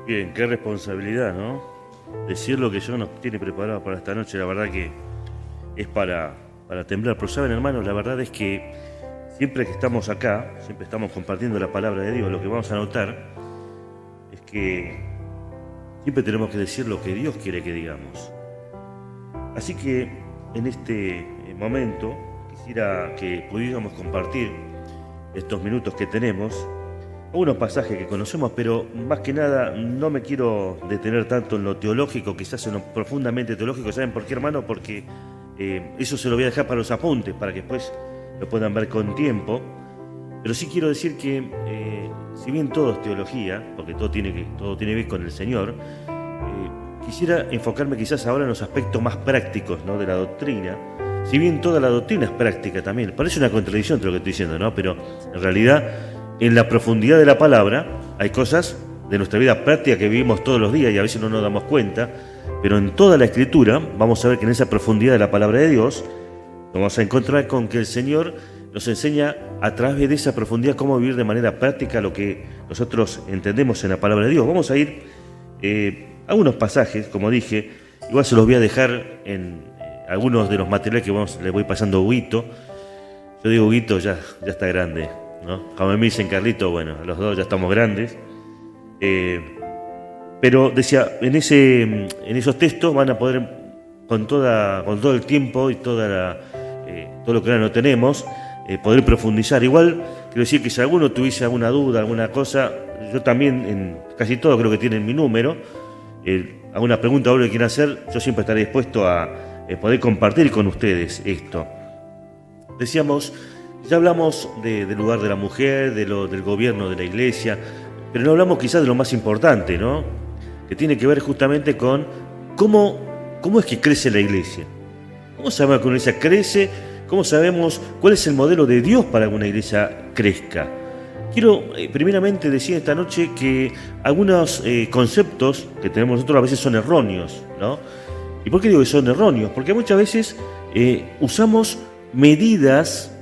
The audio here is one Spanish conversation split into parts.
Bien, qué responsabilidad, ¿no? Decir lo que yo nos tiene preparado para esta noche, la verdad que es para temblar. Pero saben, hermanos, la verdad es que siempre que estamos acá, siempre estamos compartiendo la palabra de Dios, lo que vamos a notar es que siempre tenemos que decir lo que Dios quiere que digamos. Así que en este momento quisiera que pudiéramos compartir estos minutos que tenemos algunos pasajes que conocemos, pero más que nada no me quiero detener tanto en lo teológico, quizás en lo profundamente teológico. ¿Saben por qué, hermano? Porque eso se lo voy a dejar para los apuntes, para que después lo puedan ver con tiempo. Pero sí quiero decir que, si bien todo es teología, porque todo tiene que ver con el Señor, quisiera enfocarme quizás ahora en los aspectos más prácticos, ¿no?, de la doctrina. Si bien toda la doctrina es práctica también, parece una contradicción entre lo que estoy diciendo, ¿no? Pero en realidad, en la profundidad de la palabra, hay cosas de nuestra vida práctica que vivimos todos los días y a veces no nos damos cuenta, pero en toda la Escritura vamos a ver que en esa profundidad de la palabra de Dios nos vamos a encontrar con que el Señor nos enseña a través de esa profundidad cómo vivir de manera práctica lo que nosotros entendemos en la palabra de Dios. Vamos a ir a unos pasajes, como dije, igual se los voy a dejar en algunos de los materiales que le voy pasando a Huguito. Yo digo Huguito, ya está grande, ¿no? Como me dicen Carlito, bueno, los dos ya estamos grandes. Pero decía, en esos textos van a poder, con todo el tiempo y todo lo que ahora no tenemos, poder profundizar. Igual, quiero decir que si alguno tuviese alguna duda, alguna cosa, yo también, en casi todo creo que tienen mi número. Alguna pregunta o algo que quieran hacer, yo siempre estaré dispuesto a poder compartir con ustedes esto. Decíamos, ya hablamos del lugar de la mujer, del gobierno de la iglesia, pero no hablamos quizás de lo más importante, ¿no? Que tiene que ver justamente con cómo es que crece la iglesia. ¿Cómo sabemos que una iglesia crece? ¿Cómo sabemos cuál es el modelo de Dios para que una iglesia crezca? Quiero primeramente decir esta noche que algunos conceptos que tenemos nosotros a veces son erróneos, ¿no? ¿Y por qué digo que son erróneos? Porque muchas veces usamos medidas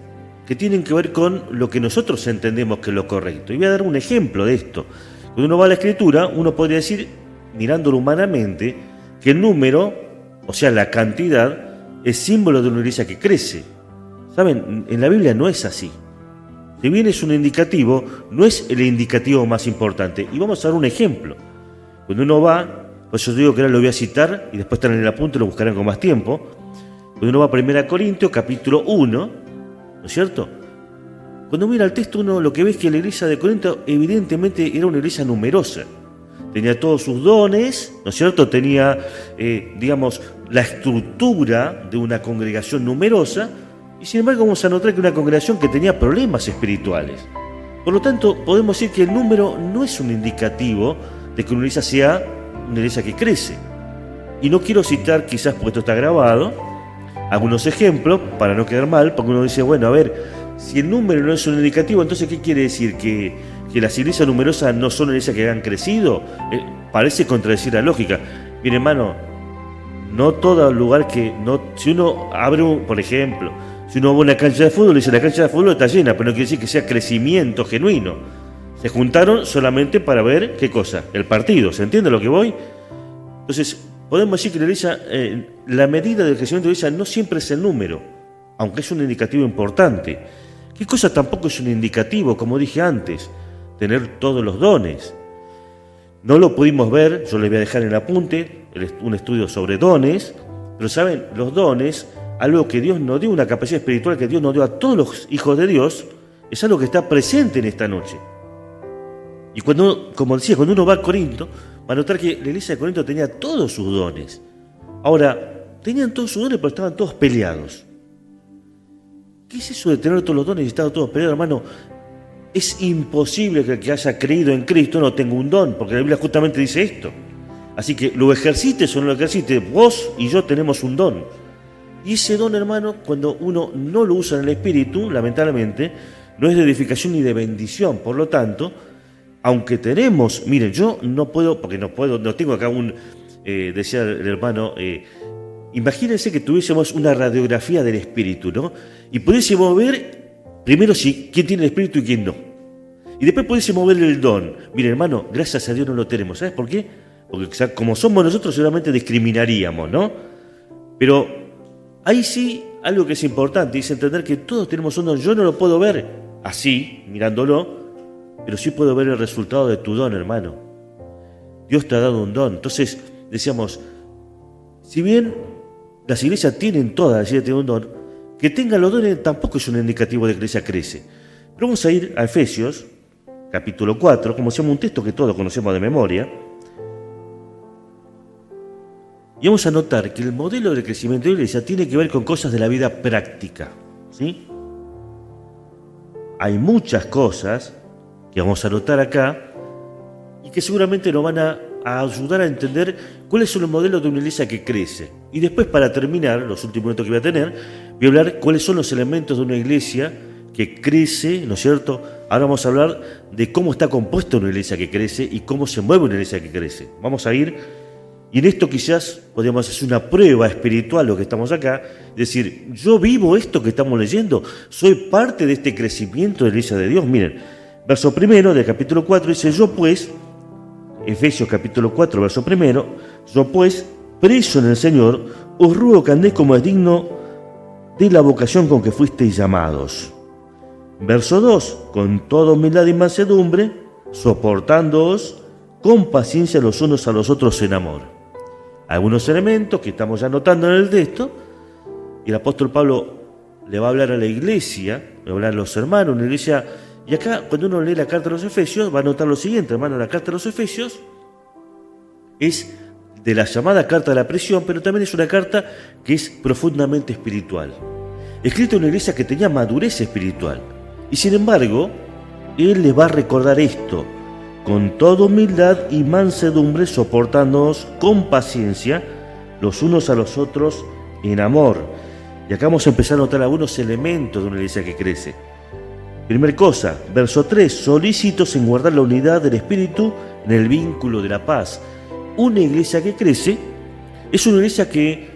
que tienen que ver con lo que nosotros entendemos que es lo correcto. Y voy a dar un ejemplo de esto. Cuando uno va a la Escritura, uno podría decir, mirándolo humanamente, que el número, o sea, la cantidad, es símbolo de una iglesia que crece. ¿Saben? En la Biblia no es así. Si bien es un indicativo, no es el indicativo más importante. Y vamos a dar un ejemplo. Cuando uno va, pues yo digo que ahora lo voy a citar, y después están en el apunte, lo buscarán con más tiempo. Cuando uno va a 1 Corintios, capítulo 1, ¿no es cierto? Cuando mira el texto, uno lo que ve es que la iglesia de Corinto evidentemente era una iglesia numerosa. Tenía todos sus dones, ¿no es cierto? Tenía, la estructura de una congregación numerosa, y sin embargo vamos a notar que una congregación que tenía problemas espirituales. Por lo tanto, podemos decir que el número no es un indicativo de que una iglesia sea una iglesia que crece. Y no quiero citar, quizás porque esto está grabado, algunos ejemplos para no quedar mal, porque uno dice, bueno, a ver, si el número no es un indicativo, entonces ¿qué quiere decir? ¿Que las iglesias numerosas no son iglesias que han crecido? Parece contradecir la lógica. Mire, hermano, no todo lugar si uno abre, por ejemplo, si uno va a una cancha de fútbol, dice la cancha de fútbol está llena, pero no quiere decir que sea crecimiento genuino. Se juntaron solamente para ver, ¿qué cosa? El partido, ¿se entiende a lo que voy? Entonces, podemos decir que la iglesia, la medida del crecimiento de la iglesia no siempre es el número, aunque es un indicativo importante. ¿Qué cosa tampoco es un indicativo, como dije antes? Tener todos los dones. No lo pudimos ver, yo les voy a dejar en el apunte, un estudio sobre dones, pero saben, los dones, algo que Dios nos dio, una capacidad espiritual que Dios nos dio a todos los hijos de Dios, es algo que está presente en esta noche. Y como decía, cuando uno va a Corinto, va a notar que la iglesia de Corinto tenía todos sus dones. Ahora, tenían todos sus dones, pero estaban todos peleados. ¿Qué es eso de tener todos los dones y estar todos peleados, hermano? Es imposible que el que haya creído en Cristo no tenga un don, porque la Biblia justamente dice esto. Así que lo ejercites o no lo ejercites, vos y yo tenemos un don. Y ese don, hermano, cuando uno no lo usa en el Espíritu, lamentablemente, no es de edificación ni de bendición. Por lo tanto, aunque tenemos, miren, yo no puedo, porque no tengo acá decía el hermano, imagínense que tuviésemos una radiografía del Espíritu, ¿no? Y pudiésemos ver, primero, quién tiene el Espíritu y quién no. Y después pudiese mover el don. Mire, hermano, gracias a Dios no lo tenemos. ¿Sabes por qué? Porque como somos nosotros seguramente discriminaríamos, ¿no? Pero ahí sí, algo que es importante es entender que todos tenemos un don. Yo no lo puedo ver así, mirándolo, pero sí puedo ver el resultado de tu don, hermano. Dios te ha dado un don. Entonces, decíamos, si bien las iglesias tienen todas, las iglesias tienen un don, que tengan los dones tampoco es un indicativo de que la iglesia crece. Pero vamos a ir a Efesios, capítulo 4, como se llama un texto que todos conocemos de memoria, y vamos a notar que el modelo de crecimiento de la iglesia tiene que ver con cosas de la vida práctica, ¿sí? Hay muchas cosas que vamos a notar acá y que seguramente nos van a ayudar a entender cuáles son los modelos de una iglesia que crece. Y después, para terminar, los últimos minutos que voy a tener, voy a hablar cuáles son los elementos de una iglesia que crece, ¿no es cierto? Ahora vamos a hablar de cómo está compuesta una iglesia que crece y cómo se mueve una iglesia que crece. Vamos a ir, y en esto quizás podríamos hacer una prueba espiritual, lo que estamos acá, decir, yo vivo esto que estamos leyendo, soy parte de este crecimiento de la iglesia de Dios. Miren, verso primero del capítulo 4 dice, yo pues, Efesios capítulo 4, verso primero, yo pues, preso en el Señor, os ruego que andéis como es digno de la vocación con que fuisteis llamados. Verso 2, con toda humildad y mansedumbre, soportándoos con paciencia los unos a los otros en amor. Algunos elementos que estamos ya notando en el texto, y el apóstol Pablo le va a hablar a la iglesia, le va a hablar a los hermanos, una iglesia. Y acá, cuando uno lee la carta de los Efesios, va a notar lo siguiente, hermano, la carta de los Efesios es de la llamada carta de la prisión, pero también es una carta que es profundamente espiritual. Escrita en una iglesia que tenía madurez espiritual. Y sin embargo, él les va a recordar esto, con toda humildad y mansedumbre, soportándonos con paciencia los unos a los otros en amor. Y acá vamos a empezar a notar algunos elementos de una iglesia que crece. Primer cosa, verso 3, solícitos en guardar la unidad del Espíritu en el vínculo de la paz. Una iglesia que crece es una iglesia que,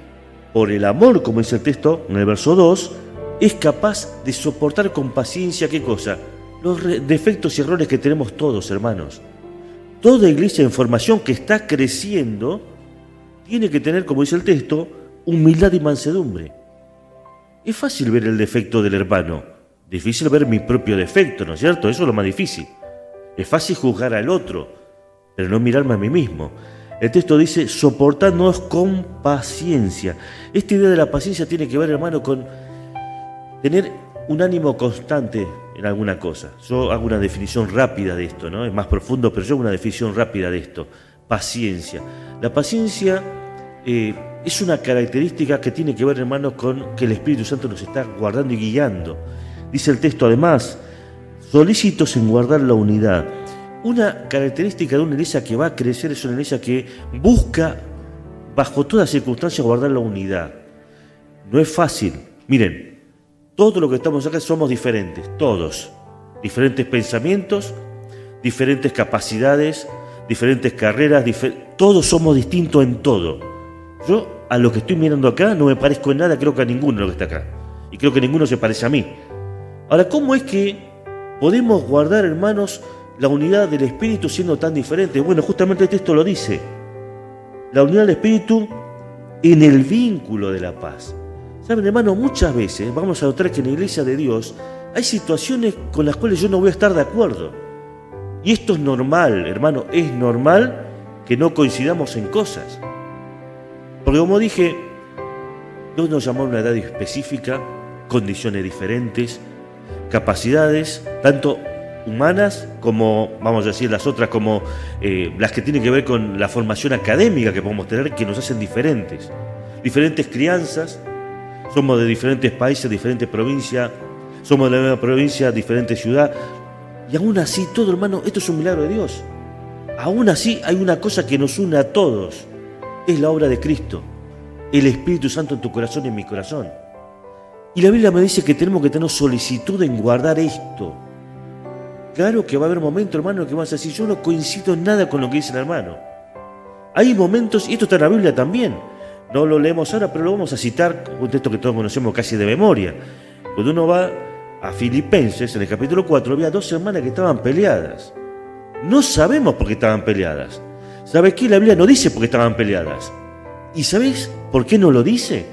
por el amor, como dice el texto en el verso 2, es capaz de soportar con paciencia, ¿qué cosa? Los defectos y errores que tenemos todos, hermanos. Toda iglesia en formación que está creciendo tiene que tener, como dice el texto, humildad y mansedumbre. Es fácil ver el defecto del hermano, difícil ver mi propio defecto, ¿no es cierto? Eso es lo más difícil. Es fácil juzgar al otro, pero no mirarme a mí mismo. El texto dice, soportándonos con paciencia. Esta idea de la paciencia tiene que ver, hermano, con tener un ánimo constante en alguna cosa. Yo hago una definición rápida de esto, ¿no? Es más profundo, pero yo hago una definición rápida de esto. Paciencia. La paciencia es una característica que tiene que ver, hermano, con que el Espíritu Santo nos está guardando y guiando. Dice el texto, además, solícitos en guardar la unidad. Una característica de una iglesia que va a crecer es una iglesia que busca, bajo toda circunstancia, guardar la unidad. No es fácil. Miren, todos los que estamos acá somos diferentes, todos. Diferentes pensamientos, diferentes capacidades, diferentes carreras, todos somos distintos en todo. Yo, a lo que estoy mirando acá, no me parezco en nada, creo que a ninguno de los que está acá. Y creo que ninguno se parece a mí. Ahora, ¿cómo es que podemos guardar, hermanos, la unidad del Espíritu siendo tan diferentes? Bueno, justamente el texto lo dice. La unidad del Espíritu en el vínculo de la paz. Saben, hermano, muchas veces vamos a notar que en la iglesia de Dios hay situaciones con las cuales yo no voy a estar de acuerdo. Y esto es normal, hermano, es normal que no coincidamos en cosas. Porque como dije, Dios nos llamó a una edad específica, condiciones diferentes, capacidades, tanto humanas como, vamos a decir, las otras como las que tienen que ver con la formación académica que podemos tener, que nos hacen diferentes. Diferentes crianzas, somos de diferentes países, diferentes provincias, somos de la misma provincia, diferente ciudad. Y aún así, todo, hermano, esto es un milagro de Dios. Aún así, hay una cosa que nos une a todos. Es la obra de Cristo. El Espíritu Santo en tu corazón y en mi corazón. Y la Biblia me dice que tenemos que tener solicitud en guardar esto. Claro que va a haber momentos, hermano, que vas a decir, yo no coincido en nada con lo que dice el hermano. Hay momentos, y esto está en la Biblia también, no lo leemos ahora, pero lo vamos a citar, un texto que todos conocemos casi de memoria. Cuando uno va a Filipenses, en el capítulo 4, había 2 hermanas que estaban peleadas. No sabemos por qué estaban peleadas. ¿Sabes qué? La Biblia no dice por qué estaban peleadas. ¿Y sabéis por qué no lo dice?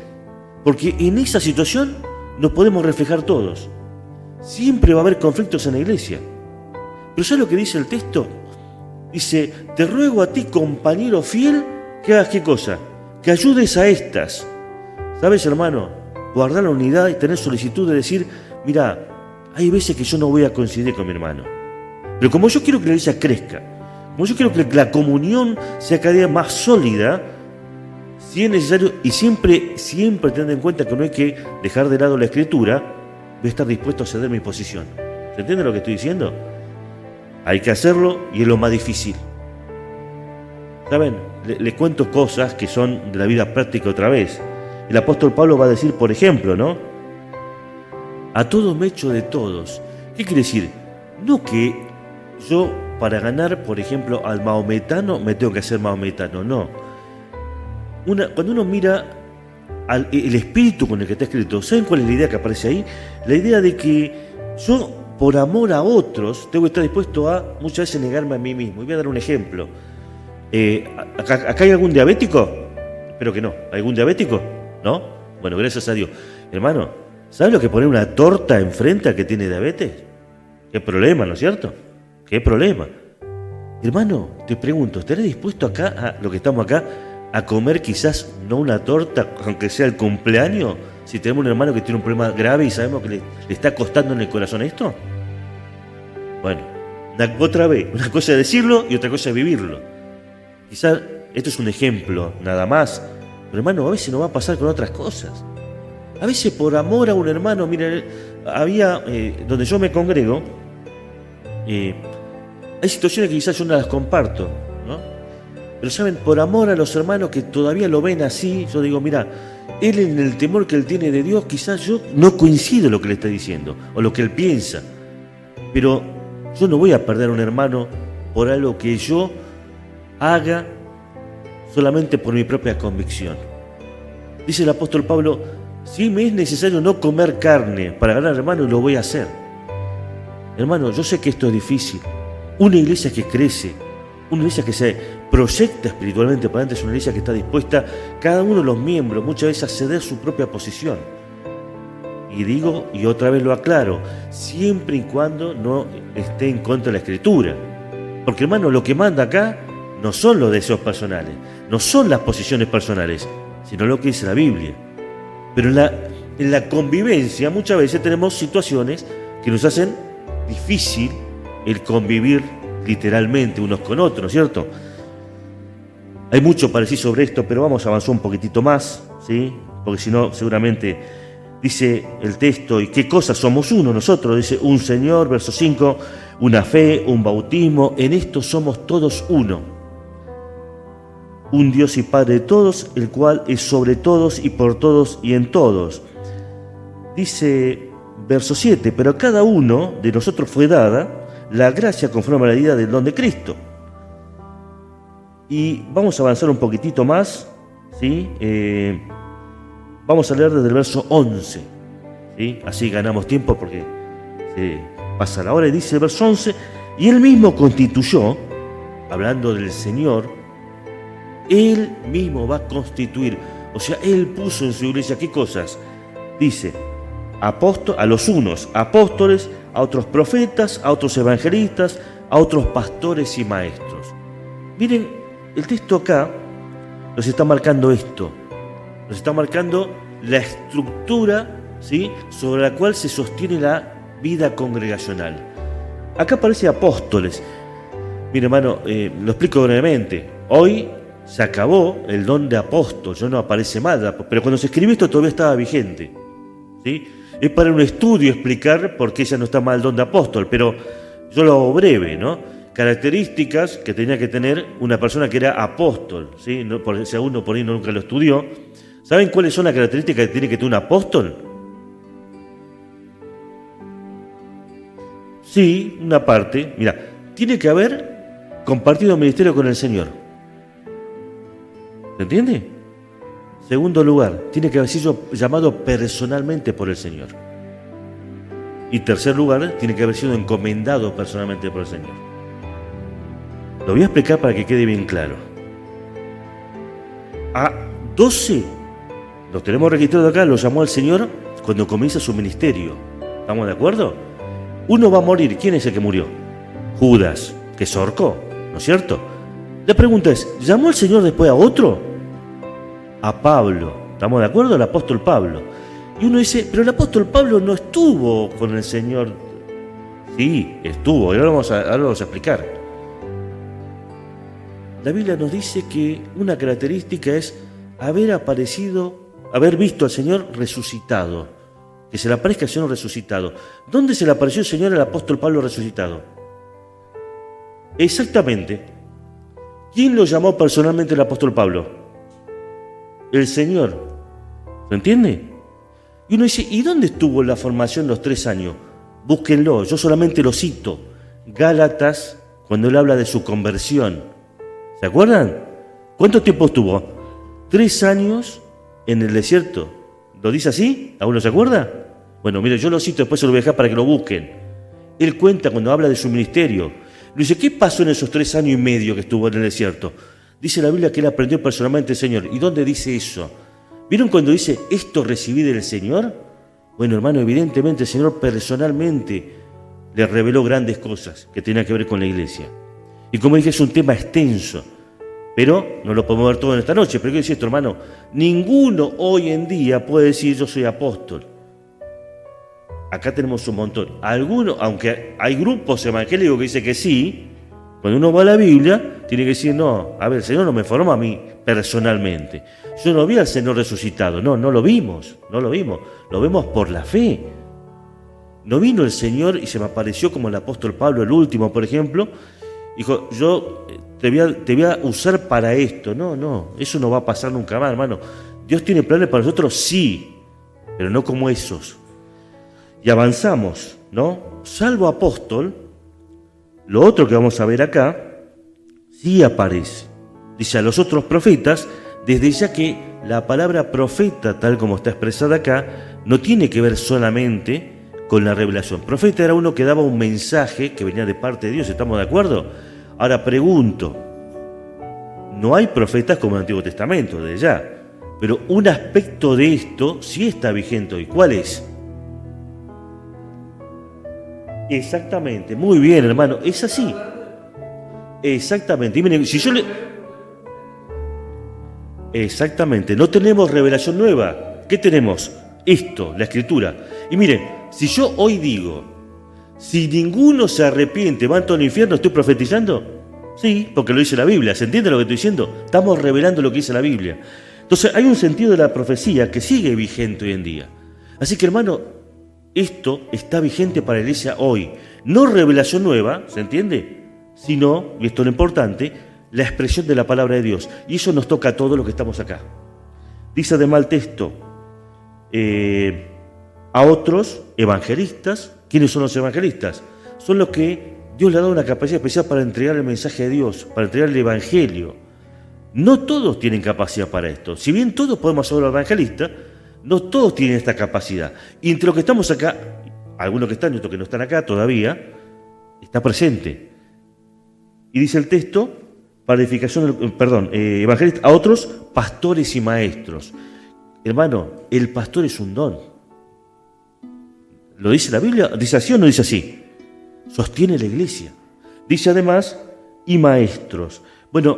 Porque en esa situación nos podemos reflejar todos. Siempre va a haber conflictos en la iglesia. Pero ¿sabes lo que dice el texto? Dice, te ruego a ti, compañero fiel, que hagas ¿qué cosa? Que ayudes a estas. ¿Sabes, hermano? Guardar la unidad y tener solicitud de decir, mira, hay veces que yo no voy a coincidir con mi hermano. Pero como yo quiero que la iglesia crezca, como yo quiero que la comunión sea cada día más sólida, si es necesario, y siempre teniendo en cuenta que no hay que dejar de lado la escritura, voy a estar dispuesto a ceder mi posición. ¿Se entiende lo que estoy diciendo? Hay que hacerlo y es lo más difícil. ¿Saben? Les cuento cosas que son de la vida práctica otra vez. El apóstol Pablo va a decir, por ejemplo, ¿no? A todos me echo de todos. ¿Qué quiere decir? No que yo para ganar, por ejemplo, al maometano me tengo que hacer maometano, no. Cuando uno mira el espíritu con el que está escrito, ¿saben cuál es la idea que aparece ahí? La idea de que yo, por amor a otros, tengo que estar dispuesto a muchas veces negarme a mí mismo. Y voy a dar un ejemplo. ¿Acá hay algún diabético? Espero que no. ¿Algún diabético? ¿No? Bueno, gracias a Dios. Hermano, ¿sabes lo que poner una torta enfrente al que tiene diabetes? Qué problema, ¿no es cierto? Qué problema. Hermano, te pregunto, ¿estaré dispuesto acá, a lo que estamos acá, a comer quizás no una torta, aunque sea el cumpleaños, si tenemos un hermano que tiene un problema grave y sabemos que le está costando en el corazón esto? Bueno, otra vez, una cosa es decirlo y otra cosa es vivirlo. Quizás esto es un ejemplo, nada más, pero hermano, a veces nos va a pasar con otras cosas. A veces por amor a un hermano, mira, había, donde yo me congrego, hay situaciones que quizás yo no las comparto, ¿no? Pero saben, por amor a los hermanos que todavía lo ven así, yo digo, mira, él en el temor que él tiene de Dios, quizás yo no coincido en lo que le está diciendo, o lo que él piensa. Pero yo no voy a perder a un hermano por algo que yo haga solamente por mi propia convicción. Dice el apóstol Pablo, si me es necesario no comer carne para ganar al hermano, lo voy a hacer. Hermano, yo sé que esto es difícil. Una iglesia que crece, una iglesia que se proyecta espiritualmente para adelante, es una iglesia que está dispuesta, cada uno de los miembros, muchas veces a ceder su propia posición. Y digo, y otra vez lo aclaro, siempre y cuando no esté en contra de la Escritura. Porque, hermano, lo que manda acá no son los deseos personales, no son las posiciones personales, sino lo que dice la Biblia. Pero en la convivencia muchas veces tenemos situaciones que nos hacen difícil el convivir literalmente unos con otros, ¿cierto? Hay mucho para decir sobre esto, pero vamos a avanzar un poquitito más, ¿sí? Porque si no, seguramente dice el texto, ¿y qué cosas somos uno nosotros? Dice, un Señor, verso 5, una fe, un bautismo, en esto somos todos uno. Un Dios y Padre de todos, el cual es sobre todos y por todos y en todos. Dice, verso 7, pero a cada uno de nosotros fue dada la gracia conforme a la medida del don de Cristo. Y vamos a avanzar un poquitito más, ¿sí? Vamos a leer desde el verso 11, ¿sí? Así ganamos tiempo porque se pasa la hora. Y dice el verso 11, y Él mismo constituyó, hablando del Señor, Él mismo va a constituir, o sea, Él puso en su iglesia, ¿qué cosas? Dice, a los unos apóstoles, a otros profetas, a otros evangelistas, a otros pastores y maestros. Miren, el texto acá nos está marcando esto, nos está marcando la estructura, ¿sí?, sobre la cual se sostiene la vida congregacional. Acá aparece apóstoles. Mire, hermano, lo explico brevemente. Hoy se acabó el don de apóstol, ya no aparece más, pero cuando se escribió esto todavía estaba vigente, ¿sí? Es para un estudio explicar por qué ya no está mal el don de apóstol, pero yo lo hago breve, ¿no? Características que tenía que tener una persona que era apóstol, ¿sí? No, si uno por ahí nunca lo estudió. ¿Saben cuáles son las características que tiene que tener un apóstol? Sí, una parte. Mira, tiene que haber compartido ministerio con el Señor. ¿Se entiende? Segundo lugar, tiene que haber sido llamado personalmente por el Señor. Y tercer lugar, tiene que haber sido encomendado personalmente por el Señor. Lo voy a explicar para que quede bien claro. A 12, los tenemos registrados acá, los llamó al Señor cuando comienza su ministerio. ¿Estamos de acuerdo? Uno va a morir. ¿Quién es el que murió? Judas, que se ahorcó, ¿no es cierto? La pregunta es, ¿llamó el Señor después a otro? A Pablo. ¿Estamos de acuerdo? El apóstol Pablo. Y uno dice, pero el apóstol Pablo no estuvo con el Señor. Sí, estuvo. Y ahora vamos a explicar. La Biblia nos dice que una característica es haber visto al Señor resucitado. Que se le aparezca al Señor resucitado. ¿Dónde se le apareció el Señor al apóstol Pablo resucitado? Exactamente. ¿Quién lo llamó personalmente el apóstol Pablo? El Señor. ¿Se entiende? Y uno dice, ¿y dónde estuvo la formación los 3 años? Búsquenlo, yo solamente lo cito. Gálatas, cuando él habla de su conversión. ¿Se acuerdan? ¿Cuánto tiempo estuvo? 3 años en el desierto. ¿Lo dice así? ¿Alguno se acuerda? Bueno, mire, yo lo cito, después se lo voy a dejar para que lo busquen. Él cuenta cuando habla de su ministerio. Le dice, ¿qué pasó en esos 3 años y medio que estuvo en el desierto? Dice la Biblia que él aprendió personalmente del Señor. ¿Y dónde dice eso? ¿Vieron cuando dice, esto recibí del Señor? Bueno, hermano, evidentemente el Señor personalmente le reveló grandes cosas que tenían que ver con la iglesia. Y como dije, es un tema extenso, pero no lo podemos ver todo en esta noche. Pero quiero decir esto, hermano, ninguno hoy en día puede decir yo soy apóstol. Acá tenemos un montón. Algunos, aunque hay grupos evangélicos que dicen que sí, cuando uno va a la Biblia, tiene que decir, no, a ver, el Señor no me formó a mí personalmente. Yo no vi al Señor resucitado, no lo vimos, lo vemos por la fe. No vino el Señor y se me apareció como el apóstol Pablo, el último, por ejemplo, dijo, yo te voy a usar para esto. No, eso no va a pasar nunca más, hermano. Dios tiene planes para nosotros, sí, pero no como esos. Y avanzamos, ¿no? Salvo apóstol, lo otro que vamos a ver acá, sí aparece. Dice a los otros profetas, desde ya que la palabra profeta, tal como está expresada acá, no tiene que ver solamente con la revelación. Profeta era uno que daba un mensaje que venía de parte de Dios, ¿estamos de acuerdo? Ahora pregunto, no hay profetas como en el Antiguo Testamento, desde ya, pero un aspecto de esto sí está vigente hoy. ¿Cuál es? Exactamente, muy bien, hermano, es así. Exactamente, y miren, si yo le... Exactamente, no tenemos revelación nueva. ¿Qué tenemos? Esto, la Escritura. Y miren, si yo hoy digo, si ninguno se arrepiente, van todos al infierno, ¿estoy profetizando? Sí, porque lo dice la Biblia. ¿Se entiende lo que estoy diciendo? Estamos revelando lo que dice la Biblia. Entonces hay un sentido de la profecía que sigue vigente hoy en día. Así que, hermano, esto está vigente para la iglesia hoy. No revelación nueva, ¿se entiende? Sino, y esto es lo importante, la expresión de la palabra de Dios. Y eso nos toca a todos los que estamos acá. Dice además el texto, a otros evangelistas. ¿Quiénes son los evangelistas? Son los que Dios le ha dado una capacidad especial para entregar el mensaje de Dios, para entregar el evangelio. No todos tienen capacidad para esto. Si bien todos podemos ser evangelistas, no todos tienen esta capacidad. Y entre los que estamos acá, algunos que están y otros que no están acá todavía, está presente. Y dice el texto, para edificación, evangelistas, a otros pastores y maestros. Hermano, el pastor es un don. ¿Lo dice la Biblia? ¿Dice así o no dice así? Sostiene la iglesia. Dice además, y maestros. Bueno,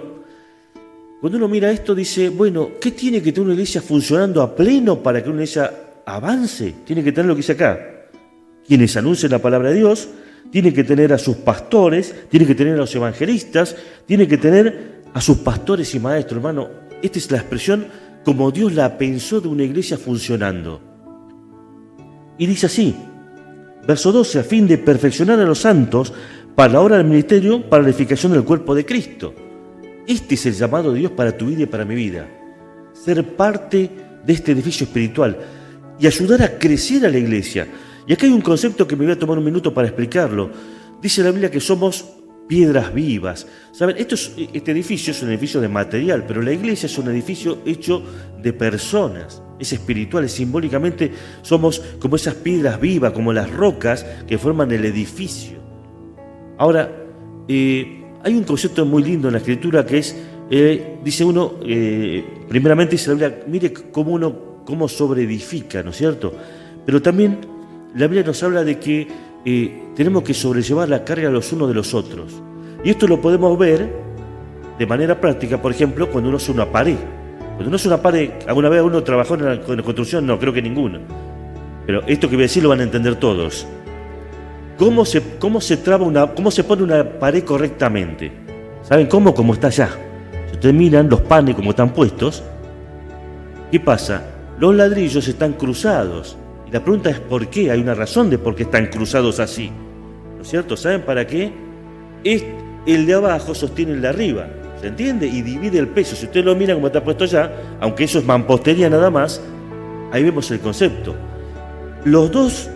cuando uno mira esto dice, bueno, ¿qué tiene que tener una iglesia funcionando a pleno para que una iglesia avance? Tiene que tener lo que dice acá. Quienes anuncien la palabra de Dios, tiene que tener a sus pastores, tiene que tener a los evangelistas, tiene que tener a sus pastores y maestros. Hermano, esta es la expresión como Dios la pensó de una iglesia funcionando. Y dice así, verso 12, a fin de perfeccionar a los santos para la obra del ministerio, para la edificación del cuerpo de Cristo. Este es el llamado de Dios para tu vida y para mi vida. Ser parte de este edificio espiritual y ayudar a crecer a la iglesia. Y acá hay un concepto que me voy a tomar un minuto para explicarlo. Dice la Biblia que somos piedras vivas. ¿Saben? Este edificio es un edificio de material, pero la iglesia es un edificio hecho de personas. es espiritual, es simbólicamente, somos como esas piedras vivas, como las rocas que forman el edificio. Ahora, hay un concepto muy lindo en la Escritura que es, dice uno, primeramente dice la Biblia, mire cómo sobreedifica, ¿no es cierto? Pero también la Biblia nos habla de que tenemos que sobrellevar la carga los unos de los otros. Y esto lo podemos ver de manera práctica, por ejemplo, cuando uno hace una pared. Cuando uno hace una pared, ¿alguna vez uno trabajó en la construcción? No, creo que ninguno. Pero esto que voy a decir lo van a entender todos. ¿Cómo se pone una pared correctamente? ¿Saben cómo? Como está allá. Si ustedes miran los panes como están puestos, ¿qué pasa? Los ladrillos están cruzados. Y la pregunta es ¿por qué? Hay una razón de por qué están cruzados así. ¿No es cierto? ¿Saben para qué? El de abajo sostiene el de arriba. ¿Se entiende? Y divide el peso. Si ustedes lo miran como está puesto allá, aunque eso es mampostería nada más, ahí vemos el concepto. Los dos,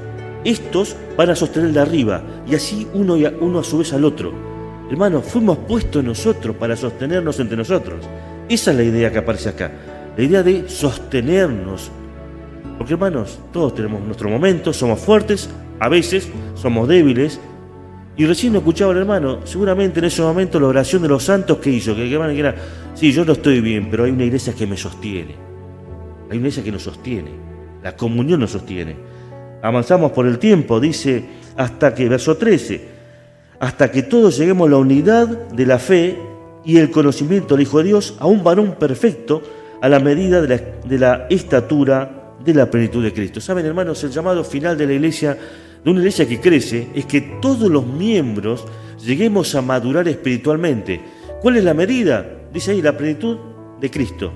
estos, van a sostener el de arriba. Y así uno a su vez al otro. Hermanos, fuimos puestos nosotros para sostenernos entre nosotros. Esa es la idea que aparece acá. La idea de sostenernos. Porque hermanos, todos tenemos nuestro momento, somos fuertes, a veces somos débiles. Y recién lo escuchaba el hermano, seguramente en ese momento la oración de los santos que hizo, que era, sí, yo no estoy bien, pero hay una iglesia que me sostiene. Hay una iglesia que nos sostiene. La comunión nos sostiene. Avanzamos por el tiempo, dice, hasta que, verso 13, hasta que todos lleguemos a la unidad de la fe y el conocimiento del Hijo de Dios, a un varón perfecto, a la medida de la estatura de la plenitud de Cristo. ¿Saben, hermanos? El llamado final de la iglesia, de una iglesia que crece, es que todos los miembros lleguemos a madurar espiritualmente. ¿Cuál es la medida? Dice ahí, la plenitud de Cristo.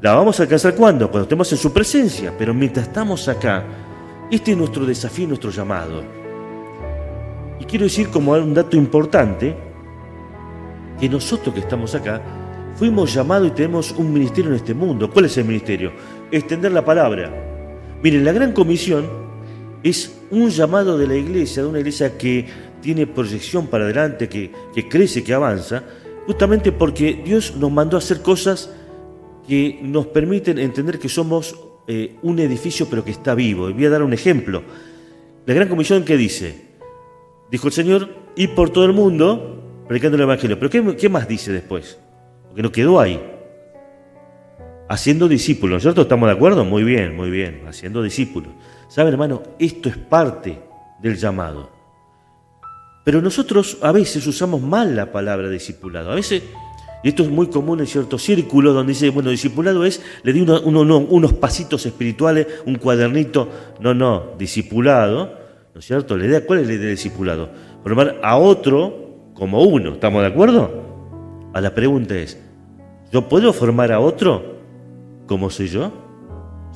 ¿La vamos a alcanzar cuándo? Cuando estemos en su presencia. Pero mientras estamos acá, este es nuestro desafío, nuestro llamado. Y quiero decir como un dato importante, que nosotros que estamos acá, fuimos llamados y tenemos un ministerio en este mundo. ¿Cuál es el ministerio? Extender la palabra. Miren, la gran comisión es un llamado de la iglesia, de una iglesia que tiene proyección para adelante, que crece, que avanza, justamente porque Dios nos mandó a hacer cosas que nos permiten entender que somos un edificio pero que está vivo. Y voy a dar un ejemplo. La gran comisión, ¿qué dice? Dijo el Señor, ir por todo el mundo predicando el Evangelio. Pero ¿qué más dice después? Porque no quedó ahí. Haciendo discípulos, ¿cierto? ¿Estamos de acuerdo? Muy bien, haciendo discípulos. ¿Saben, hermano? Esto es parte del llamado. Pero nosotros a veces usamos mal la palabra discipulado. A veces, y esto es muy común en ciertos círculos, donde dice, bueno, discipulado es, le di unos pasitos espirituales, un cuadernito. No, discipulado, ¿no es cierto? ¿Cuál es la idea de discipulado? Formar a otro como uno, ¿estamos de acuerdo? A la pregunta es, ¿yo puedo formar a otro como soy yo?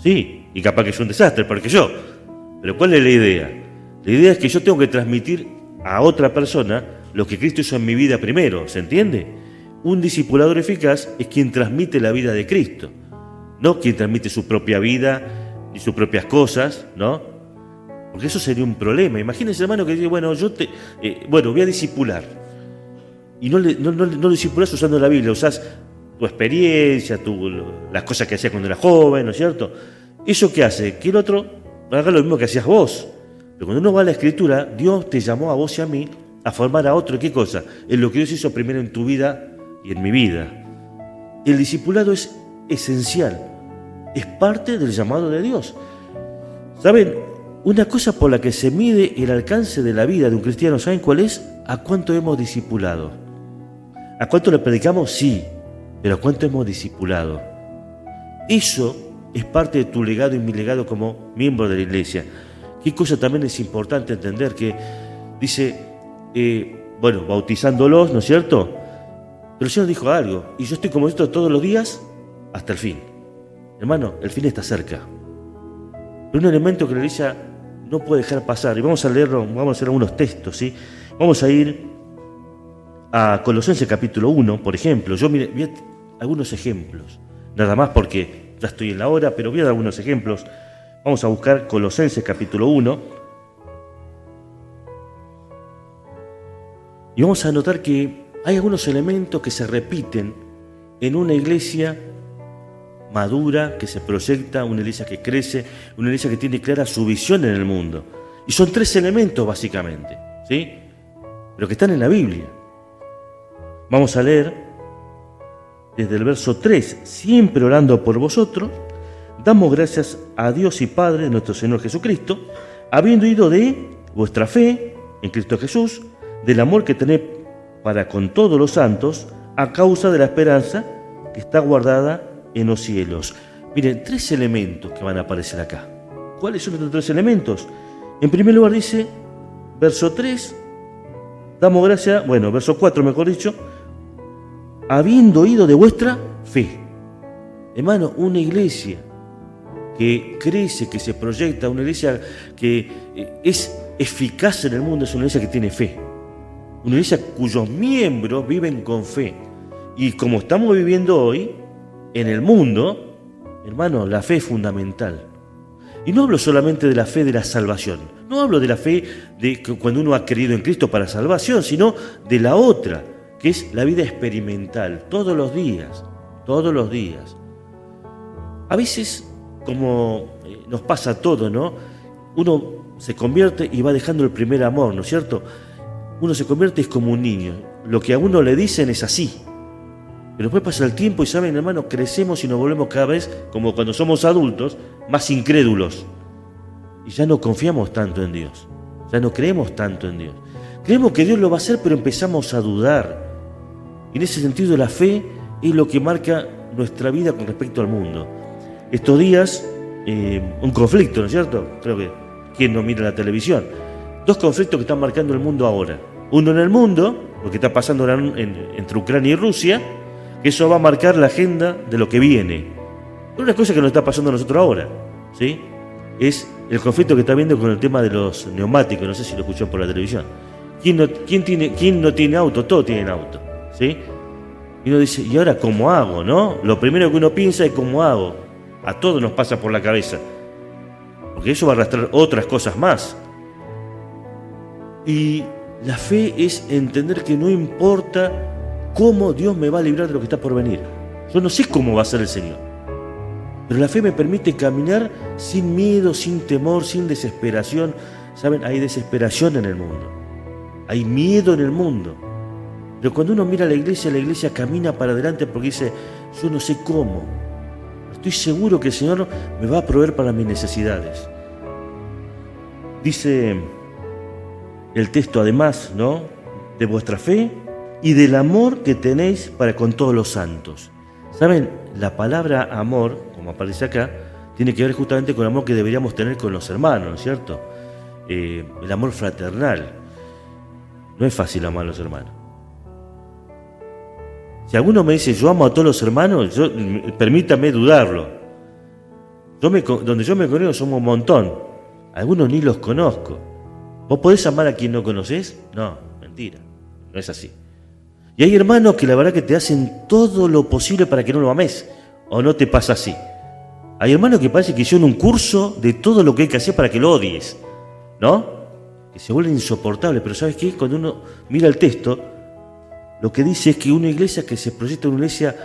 Sí, y capaz que es un desastre, porque yo. Pero ¿cuál es la idea? La idea es que yo tengo que transmitir a otra persona lo que Cristo hizo en mi vida primero, ¿se entiende? Un discipulador eficaz es quien transmite la vida de Cristo, no quien transmite su propia vida y sus propias cosas, ¿no? Porque eso sería un problema. Imagínense, hermano, que dice, bueno, voy a discipular. Y no discipulás usando la Biblia, usás tu experiencia, las cosas que hacías cuando eras joven, ¿no es cierto? ¿Eso qué hace? Que el otro haga lo mismo que hacías vos. Pero cuando uno va a la Escritura, Dios te llamó a vos y a mí a formar a otro. ¿Qué cosa? Es lo que Dios hizo primero en tu vida y en mi vida. El discipulado es esencial. Es parte del llamado de Dios. ¿Saben? Una cosa por la que se mide el alcance de la vida de un cristiano, ¿saben cuál es? ¿A cuánto hemos discipulado? ¿A cuánto le predicamos? Sí. Pero ¿a cuánto hemos discipulado? Eso es parte de tu legado y mi legado como miembro de la iglesia. Qué cosa también es importante entender, que dice, bautizándolos, ¿no es cierto? Pero el Señor dijo algo, y yo estoy como esto todos los días hasta el fin. Hermano, el fin está cerca. Pero un elemento que la iglesia no puede dejar pasar, y vamos a leerlo, vamos a hacer algunos textos, ¿sí? Vamos a ir a Colosenses capítulo 1, por ejemplo. Yo voy a algunos ejemplos, nada más porque ya estoy en la hora, pero voy a dar algunos ejemplos. Vamos a buscar Colosenses capítulo 1 y vamos a notar que hay algunos elementos que se repiten en una iglesia madura, que se proyecta, una iglesia que crece, una iglesia que tiene clara su visión en el mundo. Y son 3 elementos básicamente, ¿sí? Pero que están en la Biblia. Vamos a leer desde el verso 3, siempre orando por vosotros, damos gracias a Dios y Padre de nuestro Señor Jesucristo, habiendo oído de vuestra fe en Cristo Jesús, del amor que tenéis para con todos los santos, a causa de la esperanza que está guardada en los cielos. Miren, 3 elementos que van a aparecer acá. ¿Cuáles son estos 3 elementos? En primer lugar dice, verso 3, damos gracias, verso 4 mejor dicho, habiendo oído de vuestra fe. Hermano, una iglesia que crece, que se proyecta, una iglesia que es eficaz en el mundo, es una iglesia que tiene fe. Una iglesia cuyos miembros viven con fe. Y como estamos viviendo hoy, en el mundo, hermano, la fe es fundamental. Y no hablo solamente de la fe de la salvación. No hablo de la fe de que cuando uno ha creído en Cristo para salvación, sino de la otra, que es la vida experimental, todos los días, todos los días. A veces, como nos pasa todo, ¿no? Uno se convierte y va dejando el primer amor, ¿no es cierto? Uno se convierte es como un niño. Lo que a uno le dicen es así. Pero después pasa el tiempo y saben, hermano, crecemos y nos volvemos cada vez, como cuando somos adultos, más incrédulos. Y ya no confiamos tanto en Dios. Ya no creemos tanto en Dios. Creemos que Dios lo va a hacer, pero empezamos a dudar. Y en ese sentido la fe es lo que marca nuestra vida con respecto al mundo. Estos días, un conflicto, ¿no es cierto? Creo que quien no mira la televisión. 2 conflictos que están marcando el mundo ahora. Uno en el mundo, lo que está pasando entre Ucrania y Rusia, que eso va a marcar la agenda de lo que viene. Pero una cosa que nos está pasando a nosotros ahora, ¿sí? Es el conflicto que está viendo con el tema de los neumáticos. No sé si lo escuchó por la televisión. ¿Quién no tiene auto? Todos tienen auto, ¿sí? Y uno dice, ¿y ahora cómo hago, no? Lo primero que uno piensa es cómo hago. A todos nos pasa por la cabeza. Porque eso va a arrastrar otras cosas más. Y la fe es entender que no importa cómo Dios me va a librar de lo que está por venir. Yo no sé cómo va a ser el Señor. Pero la fe me permite caminar sin miedo, sin temor, sin desesperación. ¿Saben? Hay desesperación en el mundo. Hay miedo en el mundo. Pero cuando uno mira a la iglesia camina para adelante porque dice, yo no sé cómo. Estoy seguro que el Señor me va a proveer para mis necesidades. Dice el texto además, ¿no? De vuestra fe y del amor que tenéis para con todos los santos. ¿Saben? La palabra amor, como aparece acá, tiene que ver justamente con el amor que deberíamos tener con los hermanos, ¿no es cierto? El amor fraternal. No es fácil amar a los hermanos. Si alguno me dice, yo amo a todos los hermanos, permítame dudarlo. Donde yo me conozco somos un montón. Algunos ni los conozco. ¿Vos podés amar a quien no conocés? No, mentira. No es así. Y hay hermanos que la verdad que te hacen todo lo posible para que no lo ames. ¿O no te pasa así? Hay hermanos que parece que hicieron un curso de todo lo que hay que hacer para que lo odies. ¿No? Que se vuelven insoportables. Pero ¿sabes qué? Cuando uno mira el texto, lo que dice es que una iglesia que se proyecta, una iglesia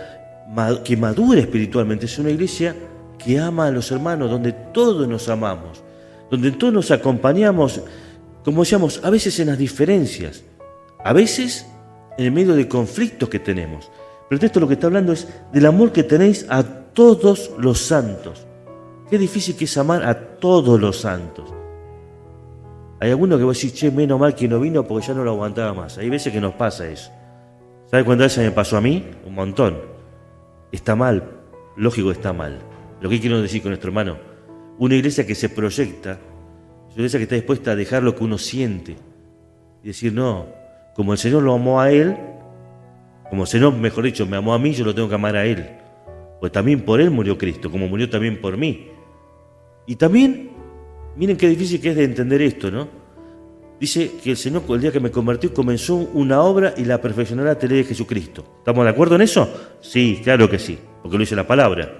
que madura espiritualmente, es una iglesia que ama a los hermanos, donde todos nos amamos, donde todos nos acompañamos, como decíamos, a veces en las diferencias, a veces en el medio de conflictos que tenemos. Pero el texto lo que está hablando es del amor que tenéis a todos los santos. Qué difícil que es amar a todos los santos. Hay algunos que va a decir, che, menos mal que no vino porque ya no lo aguantaba más. Hay veces que nos pasa eso. ¿Sabe cuántas veces me pasó a mí? Un montón. Está mal, lógico que está mal. Lo que quiero decir con nuestro hermano, una iglesia que se proyecta, una iglesia que está dispuesta a dejar lo que uno siente y decir, no, como el Señor lo amó a Él, como el Señor, mejor dicho, me amó a mí, yo lo tengo que amar a Él. Pues también por Él murió Cristo, como murió también por mí. Y también, miren qué difícil que es de entender esto, ¿no? Dice que el Señor, el día que me convertí, comenzó una obra y la perfeccionará hasta el día de Jesucristo. ¿Estamos de acuerdo en eso? Sí, claro que sí, porque lo dice la palabra.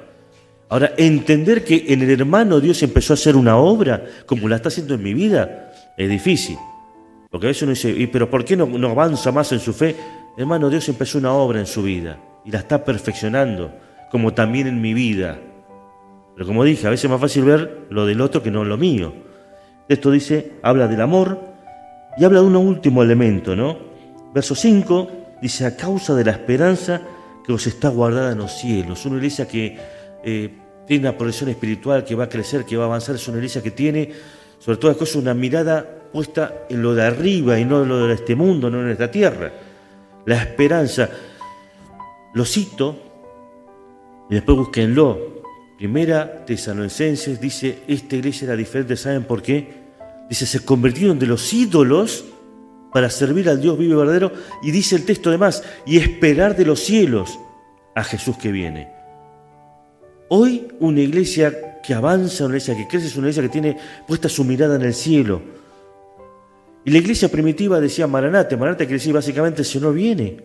Ahora, entender que en el hermano Dios empezó a hacer una obra, como la está haciendo en mi vida, es difícil. Porque a veces uno dice, ¿pero por qué no avanza más en su fe? Hermano, Dios empezó una obra en su vida y la está perfeccionando. como también en mi vida. Pero como dije, a veces es más fácil ver lo del otro que no lo mío. Esto dice, habla del amor y habla de un último elemento, ¿no? Verso 5 dice, a causa de la esperanza que os está guardada en los cielos. Una iglesia que tiene una progresión espiritual, que va a crecer, que va a avanzar. Es una iglesia que tiene, sobre todas las cosas, una mirada puesta en lo de arriba y no en lo de este mundo, no en esta tierra. La esperanza, lo cito y después búsquenlo. Primera Tesalonicenses dice, esta iglesia era diferente, ¿saben por qué? Dice, se convirtieron de los ídolos para servir al Dios vivo y verdadero, y dice el texto además, y esperar de los cielos a Jesús que viene. Hoy una iglesia que avanza, una iglesia que crece, es una iglesia que tiene puesta su mirada en el cielo. Y la iglesia primitiva decía Maranate. Maranate quiere decir básicamente el Señor viene.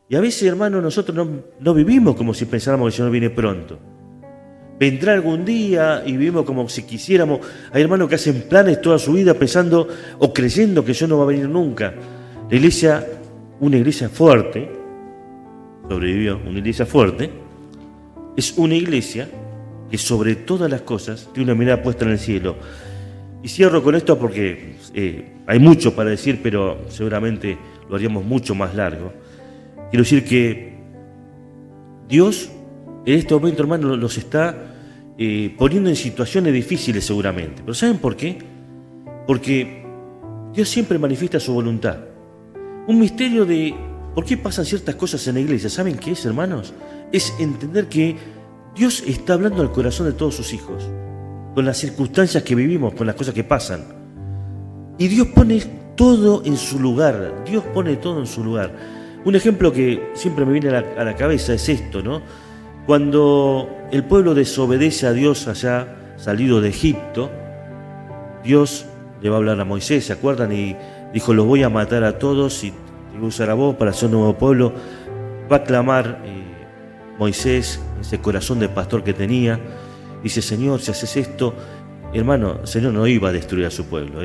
Y a veces, hermanos, nosotros no vivimos como si pensáramos que el Señor viene pronto. Vendrá algún día y vivimos como si quisiéramos. Hay hermanos que hacen planes toda su vida pensando o creyendo que el Señor no va a venir nunca. La iglesia, una iglesia fuerte, sobrevivió, una iglesia fuerte, es una iglesia que sobre todas las cosas tiene una mirada puesta en el cielo. Y cierro con esto porque hay mucho para decir, pero seguramente lo haríamos mucho más largo. Quiero decir que Dios en este momento, hermano, los está poniendo en situaciones difíciles seguramente. ¿Pero saben por qué? Porque Dios siempre manifiesta su voluntad. Un misterio de por qué pasan ciertas cosas en la iglesia. ¿Saben qué es, hermanos? Es entender que Dios está hablando al corazón de todos sus hijos, con las circunstancias que vivimos, con las cosas que pasan. Y Dios pone todo en su lugar. Dios pone todo en su lugar. Un ejemplo que siempre me viene a la cabeza es esto, ¿no? Cuando el pueblo desobedece a Dios allá, salido de Egipto, Dios le va a hablar a Moisés, ¿se acuerdan? Y dijo, los voy a matar a todos y te voy a usar a vos para hacer un nuevo pueblo. Va a clamar Moisés, ese corazón de pastor que tenía. Dice, Señor, si haces esto, hermano, el Señor no iba a destruir a su pueblo,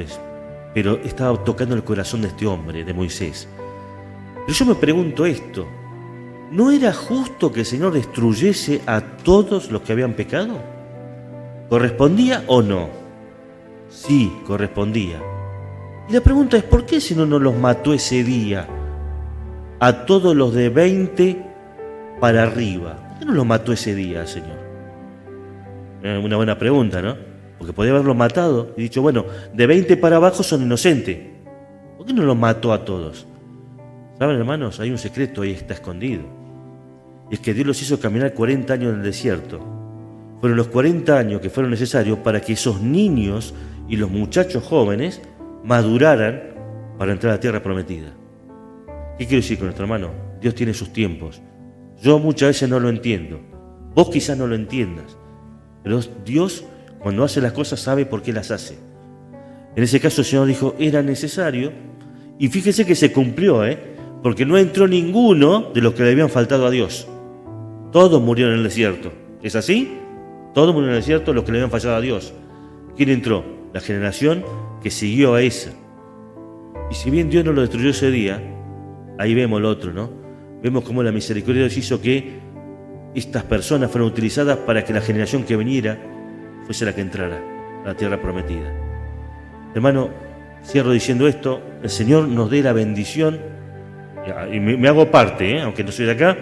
pero estaba tocando el corazón de este hombre, de Moisés. Pero yo me pregunto esto, ¿no era justo que el Señor destruyese a todos los que habían pecado? ¿Correspondía o no? Sí, correspondía. Y la pregunta es, ¿por qué el Señor no los mató ese día? A todos los de 20 para arriba. ¿Por qué no los mató ese día, Señor? Una buena pregunta, ¿no? Porque podía haberlos matado y dicho, bueno, de 20 para abajo son inocentes. ¿Por qué no los mató a todos? ¿Saben, hermanos? Hay un secreto ahí, está escondido. Y es que Dios los hizo caminar 40 años en el desierto. Fueron los 40 años que fueron necesarios para que esos niños y los muchachos jóvenes maduraran para entrar a la tierra prometida. ¿Qué quiero decir con esto, hermano? Dios tiene sus tiempos. Yo muchas veces no lo entiendo. Vos quizás no lo entiendas. Pero Dios, cuando hace las cosas, sabe por qué las hace. En ese caso el Señor dijo, era necesario. Y fíjese que se cumplió, porque no entró ninguno de los que le habían faltado a Dios. Todos murieron en el desierto. ¿Es así? Todos murieron en el desierto los que le habían fallado a Dios. ¿Quién entró? La generación que siguió a esa. Y si bien Dios no lo destruyó ese día, ahí vemos lo otro, ¿no? Vemos cómo la misericordia de Dios hizo que estas personas fueron utilizadas para que la generación que viniera fuese la que entrara a la tierra prometida. Hermano, cierro diciendo esto, el Señor nos dé la bendición, y me hago parte, aunque no soy de acá,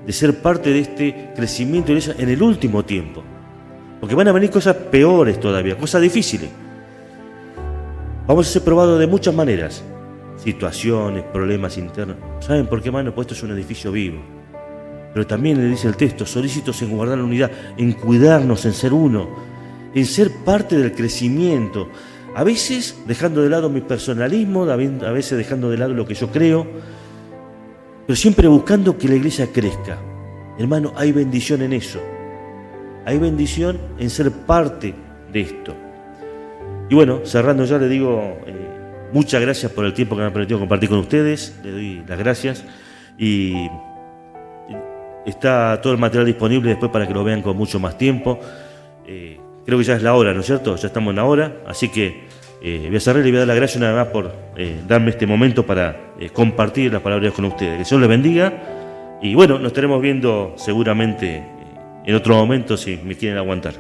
de ser parte de este crecimiento de iglesia en el último tiempo. Porque van a venir cosas peores todavía, cosas difíciles. Vamos a ser probados de muchas maneras. Situaciones, problemas internos. ¿Saben por qué, hermano? Pues esto es un edificio vivo. Pero también le dice el texto, solícitos en guardar la unidad, en cuidarnos, en ser uno, en ser parte del crecimiento. A veces dejando de lado mi personalismo, a veces dejando de lado lo que yo creo, pero siempre buscando que la iglesia crezca. Hermano, hay bendición en eso. Hay bendición en ser parte de esto. Y bueno, cerrando ya le digo, muchas gracias por el tiempo que me han permitido compartir con ustedes. Le doy las gracias. Y está todo el material disponible después para que lo vean con mucho más tiempo. Creo que ya es la hora, ¿no es cierto? Ya estamos en la hora, así que voy a cerrar y le voy a dar las gracias nada más por darme este momento para compartir las palabras con ustedes. Que el Señor les bendiga Y bueno, nos estaremos viendo seguramente en otro momento si me quieren aguantar.